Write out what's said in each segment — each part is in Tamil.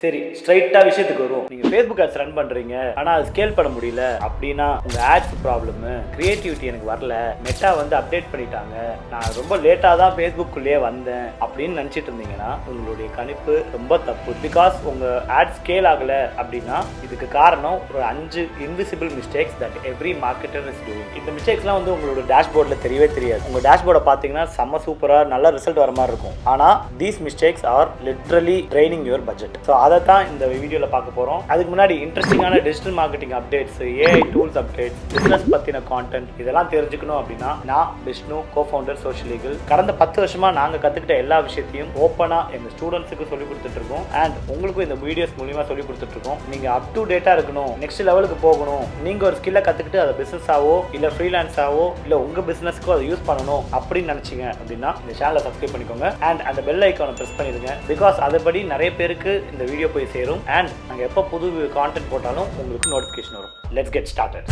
சரி, ஸ்ட்ரைட்டா விஷயத்துக்கு வருவோம். நீங்க Facebook ads ரன் பண்றீங்க, ஆனா அது ஸ்கேல் பண்ண முடியல அப்படின்னா உங்க ஆட்ஸ் ப்ராப்ளம், கிரியேட்டிவிட்டி எனக்கு வரல, மெட்டா வந்து அப்டேட் பண்ணிட்டாங்க, நான் ரொம்ப லேட்டா தான் Facebookக்குள்ளேயே வந்தேன் அப்படின்னு நினைச்சிட்டு இருந்தீங்கன்னா உங்களுடைய கணிப்பு ரொம்ப தப்பு. பிகாஸ் உங்க ஆட் ஸ்கேல் ஆகல அப்படின்னா இதுக்கு காரணம் ஒரு 5 invisible mistakes that every marketer is doing. இந்த மிஸ்டேக்ஸ்லாம் வந்து உங்களோட டேஷ்போர்ட்ல தெரியவே தெரியாது. உங்க டேஷ்போர்டை பார்த்தீங்கன்னா செம்ம சூப்பரா நல்ல ரிசல்ட் வர மாதிரி இருக்கும். ஆனா these mistakes R literally training your budget. So அதை தான் இந்த வீடியோவில் பார்க்க போகிறோம். அதுக்கு முன்னாடி இன்ட்ரெஸ்டிங்கான digital marketing updates, AI tools updates, business பற்றின கான்டென்ட் இதெல்லாம் தெரிஞ்சுக்கணும் அப்படின்னா நான் விஷ்ணு, கோஃபவுண்டர் சோஷியல் ஈகிள். கடந்த 10 வருஷமாக நாங்கள் கற்றுக்கிட்ட எல்லா விஷயத்தையும் ஓப்பனாக எங்கள் ஸ்டூடெண்ட்ஸுக்கு சொல்லிக் கொடுத்துட்ருக்கோம். அண்ட் உங்களுக்கும் இந்த வீடியோஸ் மூலியமாக சொல்லிக் கொடுத்துட்ருக்கோம். நீங்கள் அப் டு டேட்டாக இருக்கணும், நெக்ஸ்ட் லெவலுக்கு போகணும், நீங்கள் ஒரு ஸ்கில்லை கற்றுக்கிட்டு அதை பிஸ்னஸாவோ இல்லை ஃப்ரீலான்ஸாவோ இல்லை உங்கள் பிஸ்னஸ்க்கோ அதை யூஸ் பண்ணணும் அப்படின்னு நினச்சிங்க அப்படின்னா இந்த சேனலை சப்ஸ்கிரைப் பண்ணிக்கோங்க. அண்ட் அந்த பெல் ஐக்கானை ப்ரெஸ் பண்ணிடுங்க. பிகாஸ் அதுபடி நிறைய பேருக்கு இந்த வீடியோ போய் சேரும். அண்ட் நாங்கள் எப்போ புது கான்டென்ட் போட்டாலும் உங்களுக்கு நோட்டிஃபிகேஷன் வரும். Let's get started.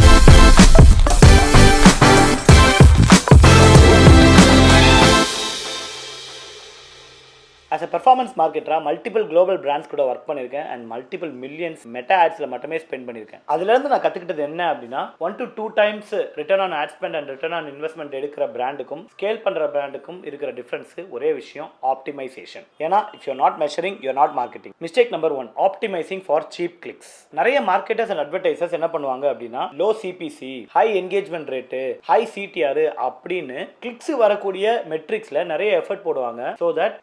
as a performance marketer multiple global brands கூட ஒர்க் பண்ணியிருக்கேன் அண்ட் மல்டிபிள் மில்லியன்ஸ் மெட்டா ஆட்ஸில் மட்டுமே ஸ்பெண்ட் பண்ணியிருக்கேன். அதுலேருந்து நான் கற்றுக்கிட்டது என்ன அப்படின்னா 1 to 2 times return on ad spend and return on investment எடுக்கிற பிராண்டுக்கும் ஸ்கேல் பண்ணுற பிராண்டுக்கும் இருக்கிற டிஃப்ரென்ஸ் ஒரே விஷயம், ஆப்டிமைசேஷன். ஏன்னா if you not measuring you not marketing. Mistake number 1, optimising for cheap clicks. நிறைய மார்க்கெட்டர்ஸ் அண்ட் அட்வர்டைசர்ஸ் என்ன பண்ணுவாங்க அப்படின்னா low CPC, high engagement rate, high CTR அப்படின்னு கிளிக்ஸ் வரக்கூடிய மெட்ரிக்ஸில் நிறைய எஃபர்ட் போடுவாங்க ஸோ தட்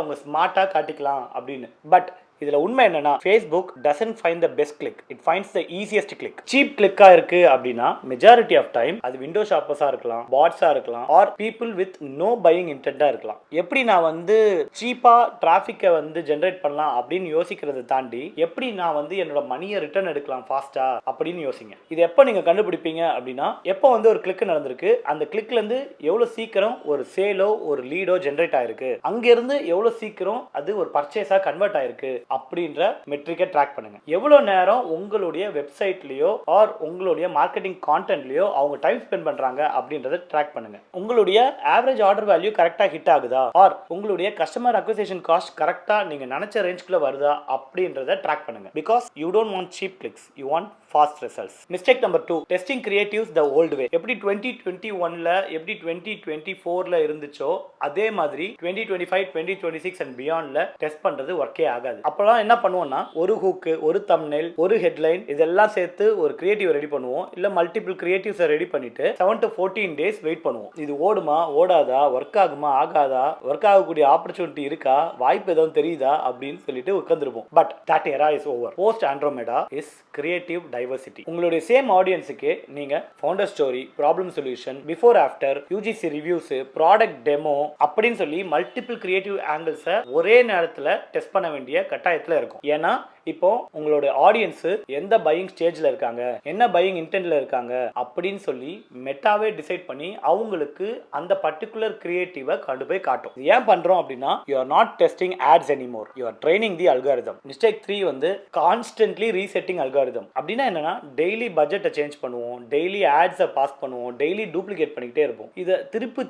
அவங்க ஸ்மார்ட்டா காட்டிக்கலாம் அப்படின்னு. பட் இதுல உண்மை என்னன்னா Facebook doesn't find the best click, it finds the easiest click. Cheap கிளிக்கா இருக்கு அப்படின்னா மெஜாரிட்டி ஆஃப் டைம் அது விண்டோ ஷாப்பர்ஸா இருக்கலாம், பாட்ஸா இருக்கலாம், or people with no buying இன்டென்ட்டா இருக்கலாம். எப்படி நான் வந்து சீப்பா டிராஃபிக்கை வந்து ஜென்ரேட் பண்ணலாம் அப்படின்னு யோசிக்கிறத தாண்டி எப்படி நான் வந்து என்னோட மணியை ரிட்டர்ன் எடுக்கலாம் ஃபாஸ்டா அப்படின்னு யோசிங்க. இது எப்போ நீங்க கண்டுபிடிப்பீங்க அப்படின்னா எப்போ வந்து ஒரு கிளிக் நடந்திருக்கு, அந்த கிளிக்ல இருந்து எவ்வளவு சீக்கிரம் ஒரு சேலோ ஒரு லீடோ ஜென்ரேட் ஆயிருக்கு, அங்க இருந்து எவ்வளவு சீக்கிரம் அது ஒரு பர்ச்சேஸா கன்வெர்ட் ஆயிருக்கு அப்படின்ற மெட்ரிக்கை ட்ராக் பண்ணுங்க. எவ்வளவு நேரம் உங்களுடைய வெப்சைட்லயோ ஆர் உங்களுடைய மார்க்கெட்டிங் கான்டென்ட்லயோ அவங்க டைம் ஸ்பெண்ட் பண்றாங்க அப்படின்றத ட்ராக் பண்ணுங்க. உங்களுடைய ஆவரேஜ் ஆர்டர் வேல்யூ கரெக்டா ஹிட் ஆகுதா ஆர் உங்களுடைய கஸ்டமர் அக்விசிஷன் காஸ்ட் கரெக்டா நீங்க நினைச்ச ரேஞ்சுக்குள்ள வருதா அப்படின்றத ட்ராக் பண்ணுங்க. Because you don't want cheap clicks, you want fast results. Mistake number 2, testing creatives the old way. எப்படி 2021ல எப்படி 2024ல இருந்துச்சோ அதே மாதிரி 2025 2026 and beyondல டெஸ்ட் பண்றது ஒர்க்கே ஆகாது. அப்பலாம் என்ன பண்ணுவோம்னா ஒரு ஹூக், ஒரு தம்ப்நெயில், ஒரு ஹெட்லைன் இதெல்லாம் சேர்த்து ஒரு கிரியேட்டிவ் ரெடி பண்ணுவோம். இல்ல மல்டிபிள் கிரியேட்டிவ்ஸ் ரெடி பண்ணிட்டு 7 to 14 days வெயிட் பண்ணுவோம். இது ஓடுமா ஓடாதா, ஒர்க் ஆகுமா ஆகாதா, ஒர்க் ஆகக்கூடிய ஆப்பர்ச்சுனிட்டி இருக்கா, வாய்ப்பு எதுவும் தெரியுதா அப்படின்னு சொல்லிட்டு உட்கார்ந்துருப்போம். But that era is over. Post Andromeda is creative diversity. உங்களுடைய சேம் ஆடியன்ஸுக்கு நீங்க founder story, problem solution, before after, UGC reviews, product demo அப்படின்னு சொல்லி மல்டிபிள் கிரியேட்டிவ் ஆங்கிள்ஸை ஒரே நேரத்தில் டெஸ்ட் பண்ண வேண்டிய கட்டாயத்தில் இருக்கும். ஏன்னா இப்போ உங்களோட ஆடியன்ஸ் எந்த பையிங் ஸ்டேஜ்ல இருக்காங்க, என்ன பையிங் இன்டென்ட்ல இருக்காங்க அப்படின்னு சொல்லி மெட்டாவே டிசைட் பண்ணி அவங்களுக்கு அந்த பர்டிகுலர் கிரியேட்டிவை கொண்டு போய் காட்டும். ஏன் பண்றோம் அப்படின்னா you are not testing ads anymore, you are training the algorithm. Mistake 3 வந்து கான்ஸ்டன்ட்லி ரீசெட்டிங் அல்காரிதம். அப்படின்னா என்னன்னா டெய்லி பட்ஜெட்டை சேஞ்ச் பண்ணுவோம், டெய்லி ஆட்ஸை பாஸ் பண்ணுவோம், டெய்லி டூப்ளிகேட் பண்ணிக்கிட்டே இருப்போம். இதை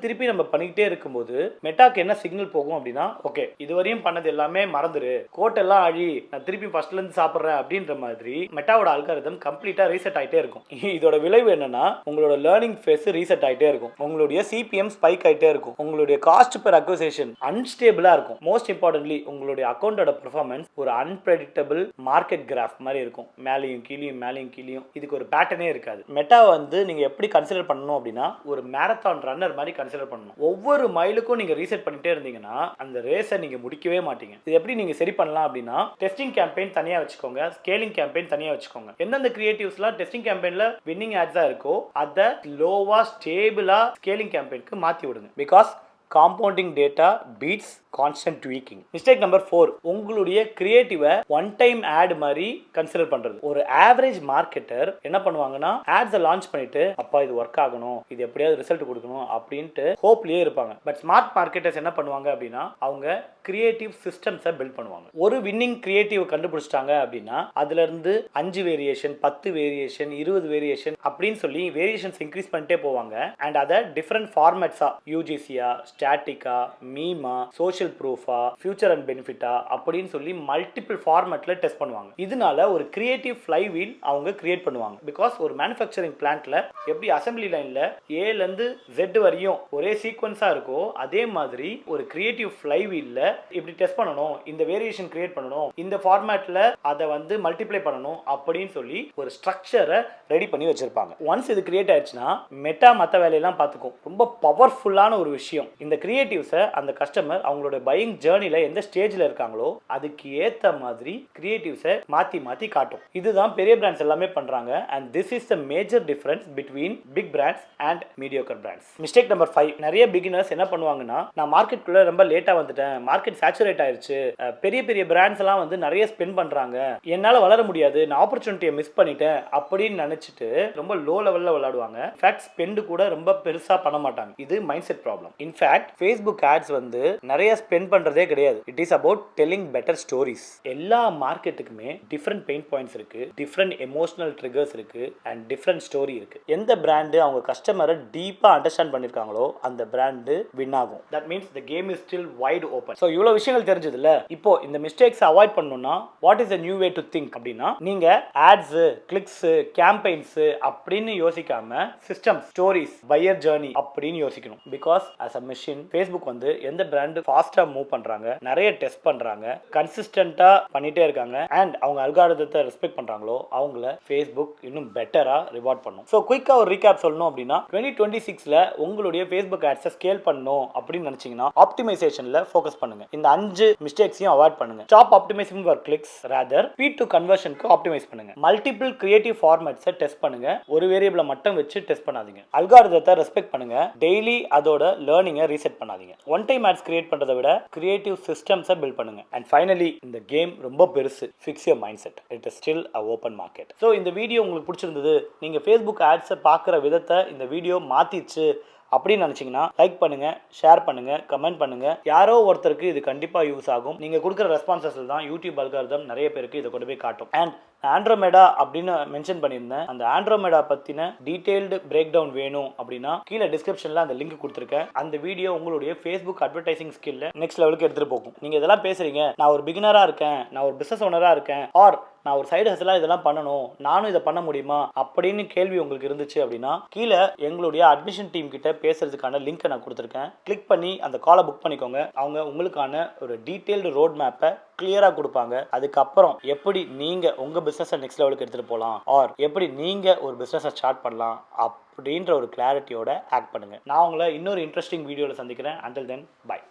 திருப்பி நம்ம பண்ணிக்கிட்டே இருக்கும்போது மெட்டாக்கு என்ன சிக்னல் போகும் அப்படின்னா ஓகே இதுவரையும் பண்ணது எல்லாமே மறந்துரு, கோட்டெல்லாம் அழி, நான் திருப்பி ஃபர்ஸ்ட்ல இருந்து சாப்பிடுறேன் அப்படின்ற மாதிரி மெட்டாவோட அல்காரிதம் கம்ப்ளீட்டா ரீசெட் ஆயிட்டே இருக்கும். இதோட விளைவு என்னன்னா உங்களோட லேர்னிங் ஃபேஸ் ரீசெட் ஆயிட்டே இருக்கும், உங்களுடைய சிபிஎம் ஸ்பைக் ஆயிட்டே இருக்கும், உங்களுடைய காஸ்ட் பெர் அக்விசிஷன் அன்ஸ்டேபிளா இருக்கும். மோஸ்ட் இம்பார்ட்டன்ட்லி உங்களுடைய அக்கௌண்டோட பெர்ஃபார்மன்ஸ் ஒரு அன்பிரெடிக்டபிள் மார்க்கெட் கிராஃப் மாதிரி இருக்கும், மேலையும் கீழியும். இதுக்கு ஒரு பேட்டர்னே இருக்காது. மெட்டா வந்து நீங்க எப்படி கன்சிடர் பண்ணணும் அப்படின்னா ஒரு மேரத்தான் ரன்னர் மாதிரி கன்சிடர் பண்ணணும். ஒவ்வொரு மைலுக்கும் நீங்க ரீசெட் பண்ணிட்டே இருந்தீங்கன்னா அந்த ரேஸை நீங்க முடிக்கவே மாட்டீங்க. இது எப்படி நீங்க சரி பண்ணலாம் அப்படின்னா டெஸ்டிங் கேம்பெயின் தனியா வச்சுக்கோங்க, ஸ்கேலிங் கேம்பெயின் தனியா வச்சுக்கோங்க. எந்தெந்த கிரியேட்டிவ்ஸ்லாம் டெஸ்டிங் கேம்பெயின்ல வின்னிங் ஆட்ஸா இருக்கோ அதை லோவா ஸ்டேபிளா ஸ்கேலிங் கேம்பெயினுக்கு மாத்தி விடுங்க. Because compounding data beats constant tweaking. Mistake number 4, உங்களுடைய கிரியேட்டிவை ஒன் டைம் ஆட் மாதிரி கன்சிடர் பண்றது. ஒரு ஆவரேஜ் மார்க்கெட்டர் என்ன பண்ணுவாங்கன்னா ஆட்ஸை லான்ச் பண்ணிட்டு அப்பா இது ஒர்க் ஆகணும், இது எப்படியாவது ரிசல்ட் கொடுக்கணும் அப்படின்ட்டு ஹோப்லயே இருப்பாங்க. பட் ஸ்மார்ட் மார்க்கெட்டர்ஸ் என்ன பண்ணுவாங்க அப்படின்னா அவங்க கிரியேட்டிவ் சிஸ்டம்ஸை பில்ட் பண்ணுவாங்க. ஒரு வின்னிங் கிரியேட்டிவ் கண்டுபிடிச்சிட்டாங்க அப்படின்னா அதுல இருந்து 5 வேரியேஷன், 10 வேரியேஷன், 20 வேரியேஷன் அப்படின்னு சொல்லி வேரியேஷன்ஸ் இன்க்ரீஸ் பண்ணிட்டே போவாங்க. அண்ட் அதை டிஃபரெண்ட் ஃபார்மேட்ஸா யூஜிசியா, ஸ்டாட்டிக்கா, மீமா, சோஷியல் ப்ரூஃபா, ஃபியூச்சர் அண்ட் பெனிஃபிட்டா அப்படின்னு சொல்லி மல்டிபிள் ஃபார்மேட்ல டெஸ்ட் பண்ணுவாங்க. இதனால ஒரு கிரியேட்டிவ் ஃப்ளைவீல் அவங்க கிரியேட் பண்ணுவாங்க. பிகாஸ் ஒரு மேனுஃபேக்சரிங் பிளான்ட்ல எப்படி அசம்பிளி லைன்ல ஏல இருந்து Z வரையும் ஒரே சீக்வன்ஸா இருக்கோ, அதே மாதிரி ஒரு கிரியேட்டிவ் ஃப்ளைவீல்ல இப்படி டெஸ்ட் பண்ணணும், இந்த வேரியேஷன் கிரியேட் பண்ணணும், இந்த ஃபார்மேட்ல அதை வந்து மல்டிப்ளை பண்ணணும் அப்படின்னு சொல்லி ஒரு ஸ்ட்ரக்சரை ரெடி பண்ணி வச்சிருப்பாங்க. ஒன்ஸ் இது கிரியேட் ஆயிடுச்சுன்னா மெட்டா மற்ற வேலையெல்லாம் பார்த்துக்கும். ரொம்ப பவர்ஃபுல்லான ஒரு விஷயம். இந்த கிரியேட்டிவ்ஸை அந்த கஸ்டமர் அவங்களோட பையிங் ஜேர்னில எந்த ஸ்டேஜில் இருக்காங்களோ அதுக்கு ஏற்ற மாதிரி கிரியேட்டிவ்ஸை மாற்றி மாற்றி காட்டும். இதுதான் பெரிய பிராண்ட்ஸ் எல்லாமே பண்ணுறாங்க. And this is the major difference between big brands and mediocre brands. Mistake number 5, நிறைய பிகினர்ஸ் என்ன பண்ணுவாங்கன்னா, நான் மார்க்கெட்டுக்குள்ள ரொம்ப லேட்டாக வந்துட்டேன், மார்க்கெட் சேச்சுரேட் ஆயிடுச்சு, பெரிய பெரிய பிராண்ட்ஸ் எல்லாம் வந்து நிறைய ஸ்பெண்ட் பண்றாங்க, என்னால வளர முடியாது, நான் ஆப்பர்ச்சுனிட்டியை மிஸ் பண்ணிட்டேன் அப்படின்னு நினைச்சிட்டு ரொம்ப லோ லெவல்ல விளையாடுவாங்க. இன்ஃபேக்ட் ஸ்பெண்ட் கூட ரொம்ப பெருசா பண்ண மாட்டாங்க. இது mindset problem. In fact Facebook ads வந்து நிறைய ஸ்பெண்ட் பண்றதே கிடையாது. It is about telling better stories. எல்லா மார்க்கெட்டுக்குமே டிஃப்ரெண்ட் பெயின் பாயிண்ட்ஸ் இருக்கு, டிஃப்ரெண்ட் எமோஷனல் ட்ரிகர்ஸ் இருக்கு அண்ட் டிஃப்ரெண்ட் ஸ்டோரி இருக்கு. எந்த பிராண்டு அவங்க கஸ்டமரை டீப்பா அண்டர்ஸ்டாண்ட் பண்ணிருக்காங்களோ அந்த பிராண்டு வின் ஆகும். That means the game is still wide open. So இவ்வளவு விஷயங்கள் தெரிஞ்சதுல, இப்போ இந்த மிஸ்டேக்ஸ் அவாய்ட் பண்ணணும்னா what is a new way to think அப்படினா, நீங்க ஆட்ஸ், கிளிக்ஸ், கேம்பெயின்ஸ் அப்படின்னு யோசிக்காம சிஸ்டம், ஸ்டோரிஸ், பையர் ஜர்னி அப்படின்னு யோசிக்கணும். Because as a machine Facebook வந்து எந்த பிராண்ட் ஃபாஸ்டா மூவ் பண்றாங்க, நிறைய டெஸ்ட் பண்றாங்க, கன்சிஸ்டன்ட்டா பண்ணிட்டே இருக்காங்க அண்ட் அவங்க அல்காரிதத்தை ரெஸ்பெக்ட் பண்றாங்களோ அவங்கள Facebook இன்னும் பெட்டரா ரிவார்ட் பண்ணும். சோ குயிக்கா ஒரு ரீகேப் சொல்லணும் அப்படின்னா, 2026ல உங்களுடைய Facebook ஆட்ஸை ஸ்கேல் பண்ணணும் அப்படின்னு நினைச்சீங்கன்னா ஆப்டிமைசேஷன்ல ஃபோக்கஸ் பண்ணுங்க. இந்த 5 மிஸ்டேக்ஸையும் அவாய்ட் பண்ணுங்க. Stop optimising for clicks, rather speed to கன்வர்ஷனுக்கு ஆப்டிமைஸ் பண்ணுங்க. மல்டிபிள் கிரியேட்டிவ் ஃபார்மேட்ஸை டெஸ்ட் பண்ணுங்க. ஒரு வேரியபிளை மட்டும் வச்சு டெஸ்ட் பண்ணாதீங்க. அல்காரிதத்தை ரெஸ்பெக்ட் பண்ணுங்க. டெய்லி அதோட லேர்னிங்கை ரீசெட் பண்ணாதீங்க. ஒன் டைம் ஆட்ஸ் கிரியேட் பண்றதை விட கிரியேட்டிவ் சிஸ்டம்ஸை பில்ட் பண்ணுங்க. அண்ட் ஃபைனலி, இந்த கேம் ரொம்ப பெருசு. Fix your mind set. It is still a open market. So இந்த வீடியோ உங்களுக்கு பிடிச்சிருந்தது, நீங்க ஃபேஸ்புக் ஆட்ஸை பார்க்குற விதத்தை இந்த வீடியோ மாத்திச்சு அப்படின்னு நினைச்சீங்கன்னா லைக் பண்ணுங்க, ஷேர் பண்ணுங்க, கமெண்ட் பண்ணுங்க. யாரோ ஒருத்தருக்கு இது கண்டிப்பா யூஸ் ஆகும். நீங்க கொடுக்குற ரெஸ்பான்சஸ் தான் யூடியூப் அல்காரிதம் நிறைய பேருக்கு இதை கொண்டு போய் காட்டும். அண்ட் ஆண்ட்ரோமேடா அப்படின்னு மென்ஷன் பண்ணியிருந்தேன். அந்த ஆண்ட்ரோமேடா பத்தின டீடைல்டு பிரேக் டவுன் வேணும் அப்படின்னா கீழே டிஸ்கிரிப்ஷன்ல அந்த லிங்க் கொடுத்துருக்கேன். அந்த வீடியோ உங்களுடைய Facebook அட்வர்டைசிங் ஸ்கில்ல நெக்ஸ்ட் லெவலுக்கு எடுத்துட்டு போகும். நீங்க இதெல்லாம் பேசுறீங்க, நான் ஒரு பிகினரா இருக்கேன், நான் ஒரு பிசினஸ் ஓனரா இருக்கேன், ஆர் நான் ஒரு சைடு ஹஸ்லா இதெல்லாம் பண்ணணும், நானும் இதை பண்ண முடியுமா அப்படின்னு கேள்வி உங்களுக்கு இருந்துச்சு அப்படின்னா கீழே எங்களுடைய அட்மிஷன் டீம் கிட்ட பேசுறதுக்கான லிங்க் நான் கொடுத்துருக்கேன். கிளிக் பண்ணி அந்த காலை புக் பண்ணிக்கோங்க. அவங்க உங்களுக்கான ஒரு டீடைல்டு ரோட் மேப்பை கிளியரா கொடுப்பாங்க. அதுக்கப்புறம் எப்படி நீங்க உங்க பிசினஸ் நெக்ஸ்ட் லெவலுக்கு எடுத்துட்டு போகலாம், ஆர் எப்படி நீங்க ஒரு பிசினஸ் ஸ்டார்ட் பண்ணலாம் அப்படின்ற ஒரு கிளாரிட்டியோட ஆக்ட் பண்ணுங்க. நான் உங்களை இன்னொரு இன்ட்ரெஸ்டிங் வீடியோல சந்திக்கிறேன். until then, bye.